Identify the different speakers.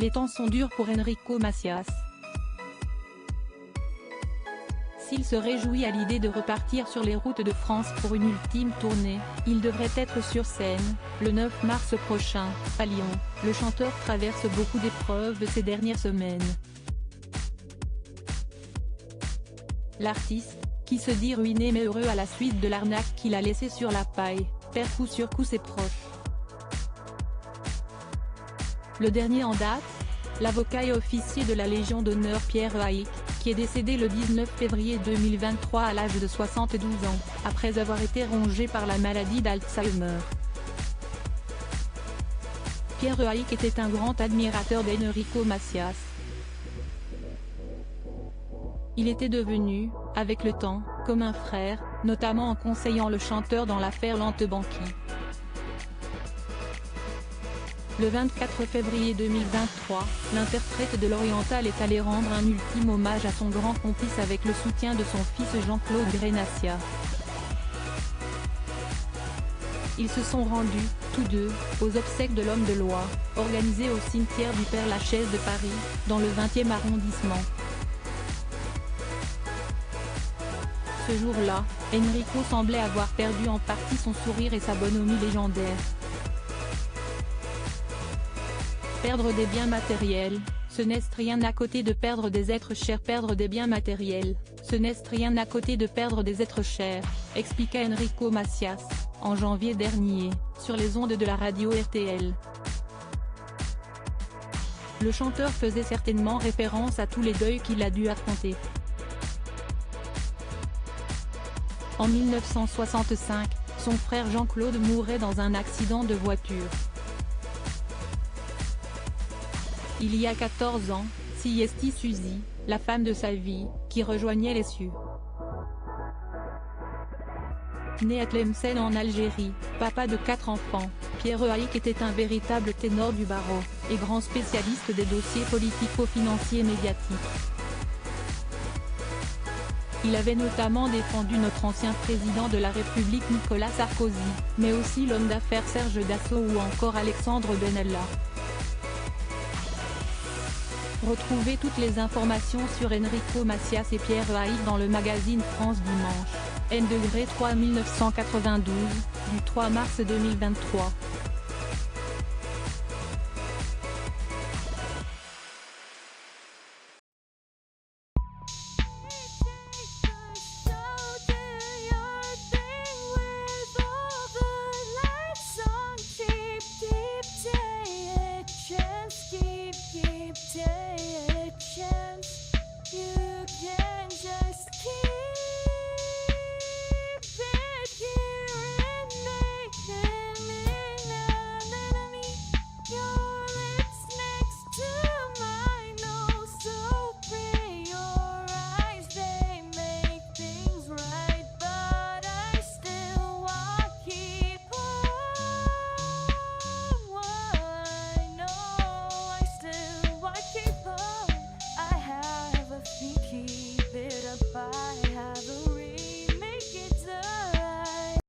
Speaker 1: Les temps sont durs pour Enrico Macias. S'il se réjouit à l'idée de repartir sur les routes de France pour une ultime tournée, il devrait être sur scène, le 9 mars prochain, à Lyon. Le chanteur traverse beaucoup d'épreuves ces dernières semaines. L'artiste, qui se dit ruiné mais heureux à la suite de l'arnaque qu'il a laissée sur la paille, perd coup sur coup ses proches. Le dernier en date, l'avocat et officier de la Légion d'honneur Pierre Haïk, qui est décédé le 19 février 2023 à l'âge de 72 ans, après avoir été rongé par la maladie d'Alzheimer. Pierre Haïk était un grand admirateur d'Enrico Macias. Il était devenu, avec le temps, comme un frère, notamment en conseillant le chanteur dans l'affaire Lantebanki. Le 24 février 2023, l'interprète de l'Oriental est allé rendre un ultime hommage à son grand complice avec le soutien de son fils Jean-Claude Grenassia. Ils se sont rendus, tous deux, aux obsèques de l'homme de loi, organisées au cimetière du Père-Lachaise de Paris, dans le 20e arrondissement. Ce jour-là, Enrico semblait avoir perdu en partie son sourire et sa bonhomie légendaire. Perdre des biens matériels, ce n'est rien à côté de perdre des êtres chers. Perdre des biens matériels, ce n'est rien à côté de perdre des êtres chers, expliqua Enrico Macias, en janvier dernier, sur les ondes de la radio RTL. Le chanteur faisait certainement référence à tous les deuils qu'il a dû affronter. En 1965, son frère Jean-Claude mourait dans un accident de voiture. Il y a 14 ans, Siesti Suzy, la femme de sa vie, qui rejoignait les cieux. Né à Tlemcen en Algérie, papa de 4 enfants, Pierre Haïk était un véritable ténor du barreau, et grand spécialiste des dossiers politico-financiers médiatiques. Il avait notamment défendu notre ancien président de la République Nicolas Sarkozy, mais aussi l'homme d'affaires Serge Dassault ou encore Alexandre Benalla. Retrouvez toutes les informations sur Enrico Macias et Pierre Haïk dans le magazine France Dimanche, N-3 1992, du 3 mars 2023.